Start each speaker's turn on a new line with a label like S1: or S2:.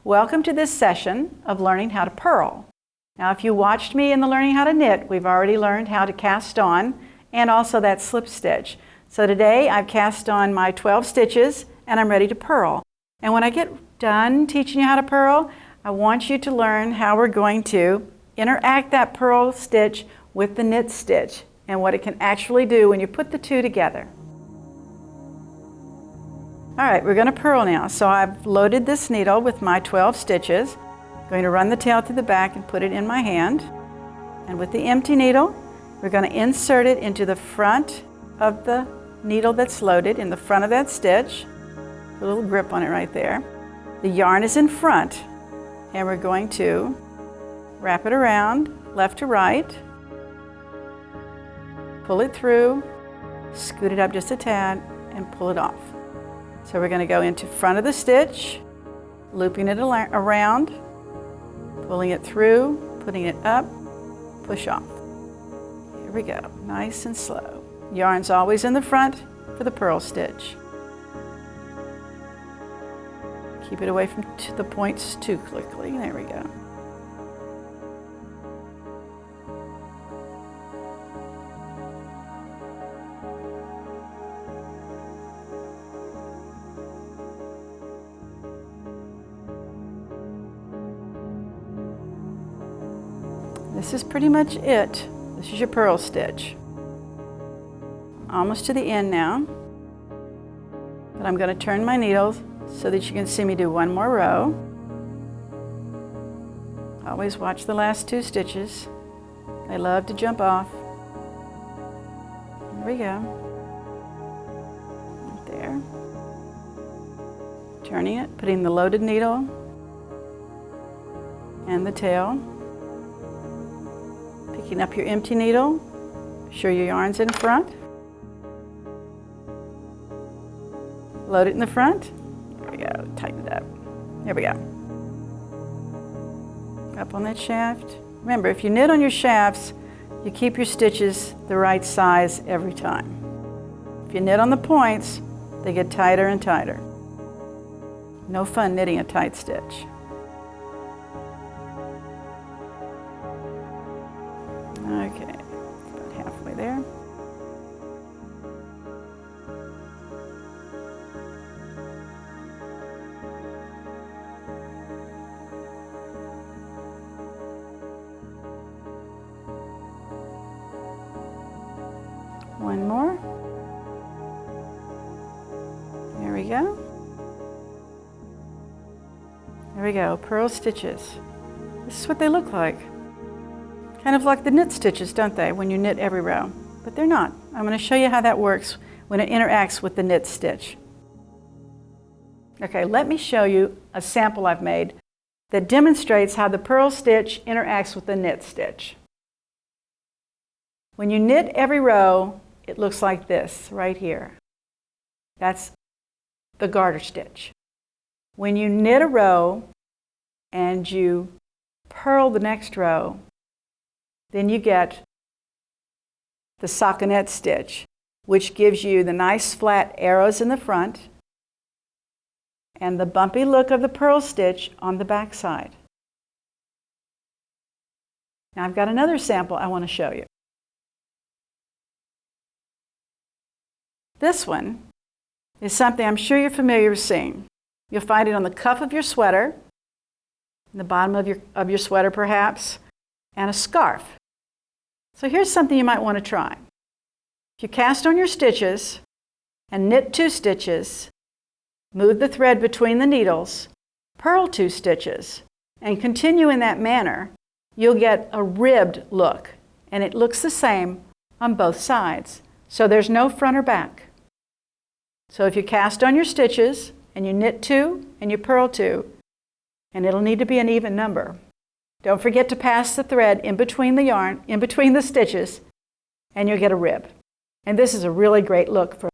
S1: Welcome to this session of learning how to purl. Now, if you watched me in the learning how to knit, we've already learned how to cast on and also that slip stitch. So today I've cast on my 12 stitches and I'm ready to purl. And when I get done teaching you how to purl, I want you to learn how we're going to interact that purl stitch with the knit stitch and what it can actually do when you put the two together. All right, we're going to purl now. So I've loaded this needle with my 12 stitches. I'm going to run the tail through the back and put it in my hand. And with the empty needle, we're going to insert it into the front of the needle that's loaded, in the front of that stitch. A little grip on it right there. The yarn is in front, and we're going to wrap it around left to right, pull it through, scoot it up just a tad, and pull it off. So we're going to go into front of the stitch, looping it around, pulling it through, putting it up, push off. Here we go, nice and slow. Yarn's always in the front for the purl stitch. Keep it away from the points too quickly. There we go. This is pretty much it. This is your purl stitch. Almost to the end now. But I'm going to turn my needle so that you can see me do one more row. Always watch the last two stitches. They love to jump off. There we go. Right there. Turning it, putting the loaded needle and the tail. Picking up your empty needle, be sure your yarn's in front. Load it in the front. There we go, tighten it up. There we go. Up on that shaft. Remember, if you knit on your shafts, you keep your stitches the right size every time. If you knit on the points, they get tighter and tighter. No fun knitting a tight stitch. Okay, about halfway there. One more. There we go. There we go, purl stitches. This is what they look like. Kind of like the knit stitches, don't they, when you knit every row? But they're not. I'm going to show you how that works when it interacts with the knit stitch. Okay, let me show you a sample I've made that demonstrates how the purl stitch interacts with the knit stitch. When you knit every row, it looks like this right here. That's the garter stitch. When you knit a row and you purl the next row, then you get the stockinette stitch, which gives you the nice flat arrows in the front and the bumpy look of the purl stitch on the back side. Now I've got another sample I want to show you. This one is something I'm sure you're familiar with seeing. You'll find it on the cuff of your sweater, in the bottom of your sweater perhaps, and a scarf. So here's something you might want to try. If you cast on your stitches and knit 2 stitches, move the thread between the needles, purl 2 stitches, and continue in that manner, you'll get a ribbed look. And it looks the same on both sides. So there's no front or back. So if you cast on your stitches and you knit 2 and you purl 2, and it'll need to be an even number. Don't forget to pass the thread in between the yarn, in between the stitches, and you'll get a rib. And this is a really great look for